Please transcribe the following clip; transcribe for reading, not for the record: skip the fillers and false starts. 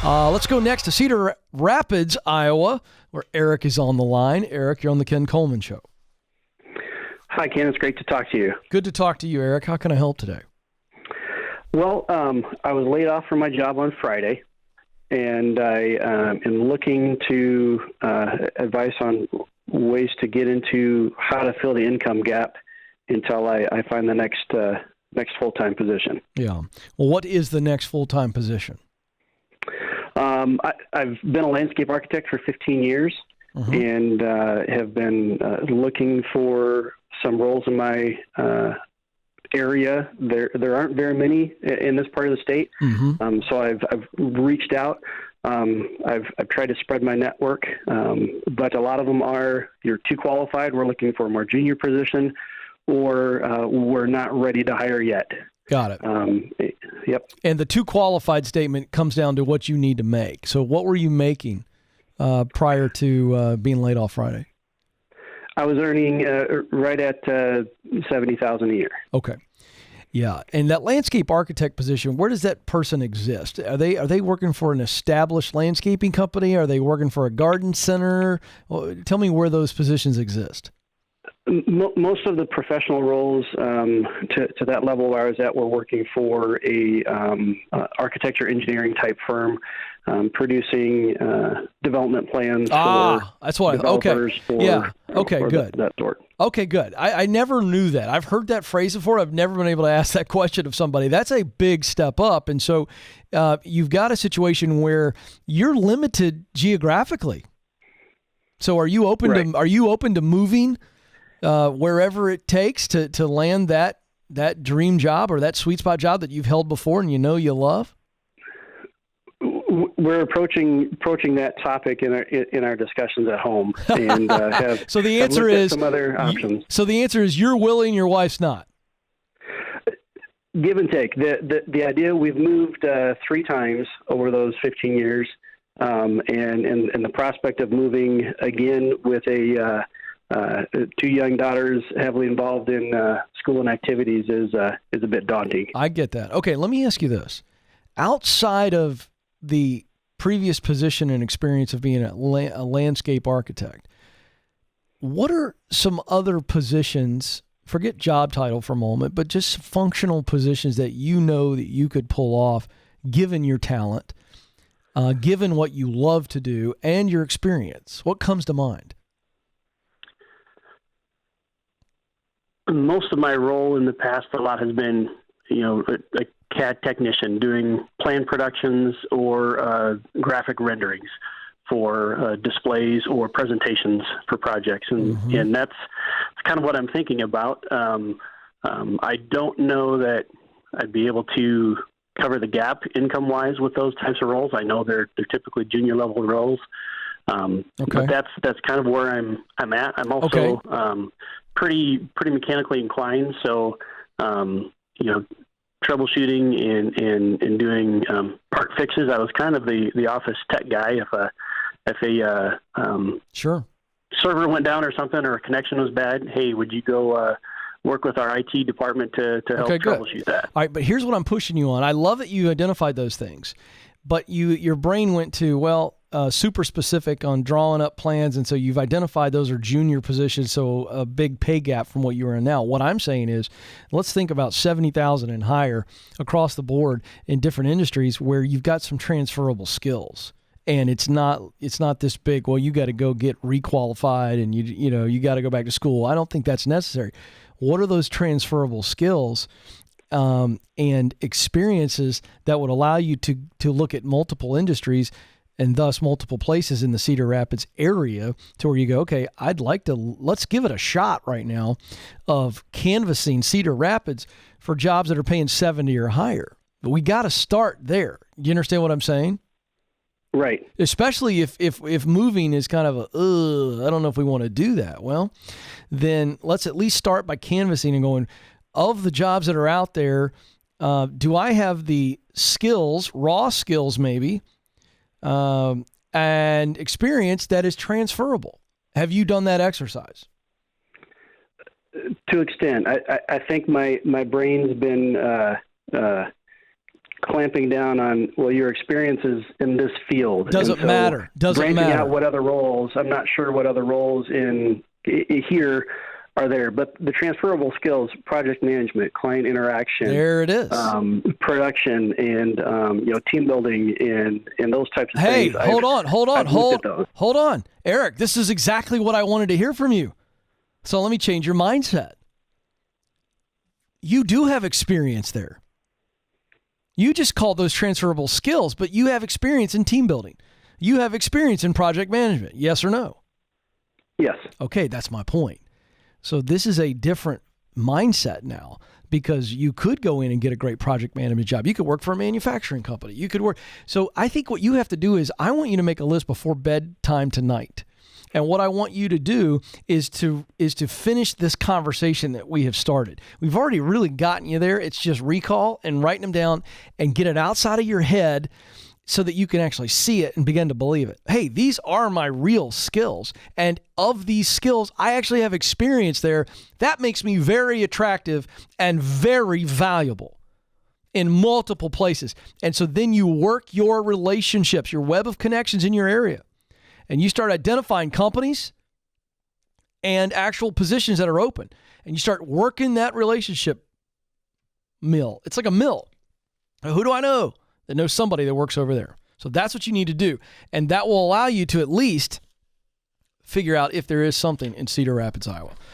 Let's go next to Cedar Rapids, Iowa, where Eric is on the line. Eric, you're on the Ken Coleman Show. Hi, Ken. It's great to talk to you. Good to talk to you, Eric. How can I help today? Well, I was laid off from my job on Friday, and I am looking to advice on ways to get into how to fill the income gap until I find the next full-time position. Yeah. Well, what is the next full-time position? I've been a landscape architect for 15 years and have been looking for some roles in my area. There aren't very many in this part of the state, so I've reached out. I've tried to spread my network, but a lot of them are, you're too qualified, we're looking for a more junior position, or we're not ready to hire yet. Got it. Yep. And the too qualified statement comes down to what you need to make. So what were you making prior to being laid off Friday? I was earning right at $70,000 a year. Okay. Yeah. And that landscape architect position, where does that person exist? Are they working for an established landscaping company? Are they working for a garden center? Well, tell me where those positions exist. Most of the professional roles to that level where I was at were working for a architecture engineering type firm, producing development plans for that's what developers. Good. That sort. Okay, good. I never knew that. I've heard that phrase before. I've never been able to ask that question of somebody. That's a big step up. And so you've got a situation where you're limited geographically. So are you open to moving wherever it takes to land that dream job or that sweet spot job that you've held before and you love? We're approaching that topic in our discussions at home, and have so the answer is some other options. So the answer is you're willing, your wife's not. Give and take. The idea, we've moved 3 times over those 15 years, and the prospect of moving again with 2 young daughters heavily involved in school and activities is a bit daunting. I get that. Okay, let me ask you this. Outside of the previous position and experience of being a landscape architect, what are some other positions, forget job title for a moment, but just functional positions that you could pull off given your talent, given what you love to do and your experience? What comes to mind? Most of my role in the past, a lot has been, a CAD technician doing plan productions or graphic renderings for displays or presentations for projects. And that's kind of what I'm thinking about. I don't know that I'd be able to cover the gap income-wise with those types of roles. I know they're typically junior level roles. But that's kind of where I'm at. I'm also pretty mechanically inclined, so troubleshooting and doing part fixes. I was kind of the office tech guy. If a server went down or something, or a connection was bad, hey, would you go work with our IT department to help troubleshoot that? All right, but here's what I'm pushing you on. I love that you identified those things, but your brain went to, super specific on drawing up plans, and so you've identified those are junior positions, so a big pay gap from what you are in now. What I'm saying is, let's think about 70,000 and higher across the board in different industries where you've got some transferable skills, and it's not this big. Well, you got to go get requalified, and you got to go back to school. I don't think that's necessary. What are those transferable skills and experiences that would allow you to look at multiple industries and thus multiple places in the Cedar Rapids area to where you go, okay, let's give it a shot right now of canvassing Cedar Rapids for jobs that are paying 70 or higher. But we got to start there. Do you understand what I'm saying? Right. Especially if moving is kind of I don't know if we want to do that. Well, then let's at least start by canvassing and going, of the jobs that are out there, do I have the skills, raw skills maybe, and experience that is transferable? Have you done that exercise? To extent, I think my brain's been clamping down on, well, your experiences in this field. Doesn't matter. Branching out what other roles, I'm not sure what other roles in here are there, but the transferable skills, project management, client interaction, there it is, production, and team building, and those types of things. Hey, hold on, Eric. This is exactly what I wanted to hear from you. So let me change your mindset. You do have experience there. You just call those transferable skills, but you have experience in team building. You have experience in project management. Yes or no? Yes. Okay, that's my point. So this is a different mindset now, because you could go in and get a great project management job. You could work for a manufacturing company. You could work. So I think what you have to do is, I want you to make a list before bedtime tonight. And what I want you to do is to finish this conversation that we have started. We've already really gotten you there. It's just recall and writing them down and get it outside of your head so that you can actually see it and begin to believe it. Hey, these are my real skills. And of these skills, I actually have experience there. That makes me very attractive and very valuable in multiple places. And so then you work your relationships, your web of connections in your area. And you start identifying companies and actual positions that are open. And you start working that relationship mill. It's like a mill. Who do I know that knows somebody that works over there? So that's what you need to do. And that will allow you to at least figure out if there is something in Cedar Rapids, Iowa.